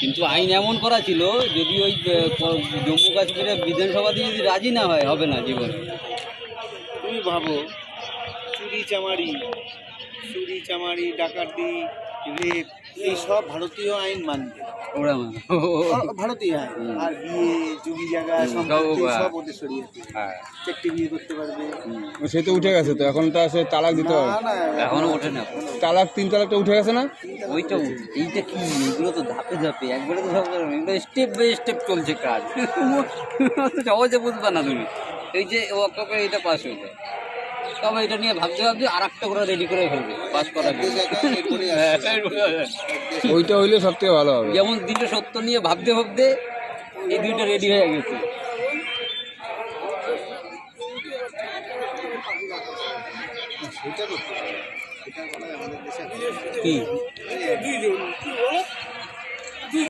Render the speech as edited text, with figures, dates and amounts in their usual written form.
কিন্তু আইন এমন করা ছিল, যদি ওই জম্মু কাশ্মীরের বিধানসভাতে যদি রাজি না হয়, হবে না জীবনে। তুমি ভাবো, চুরি চামারি ডাকাতি রেপ এই সব ভারতীয় আইন মানবে, ওরা ভারতীয় আইন। আর বিয়ে জমি জায়গা সম্পত্তি সব ওদের সরিয়েছে, চারটে বিয়ে করতে পারবে। সে তো উঠে গেছে, তো এখন তো সে তালাক দিতে হবে। এখনো ওঠে না। তালাক 3 তালাকটা উঠে গেছে না? ওইটা এইটা কি, এগুলো তো ধাপে ধাপে, একবারে তো সব এগুলো স্টেপ বাই স্টেপ চলছে কাজ। সহজে বুঝবা না তুমি। এই যে ওকে এটা পাস হয়ে যায়, তবে এটা নিয়ে ভাবতে ভাবতে আর একটা করে রেডি করে ফেলবে পাস করার জন্য। ওইটা হইলে সব থেকে ভালো হবে। যেমন 270 নিয়ে ভাবতে ভাবতে এই দুইটা রেডি হয়ে গেছে। সেটা করতে হবে, সেটা আমাদের দেশে কি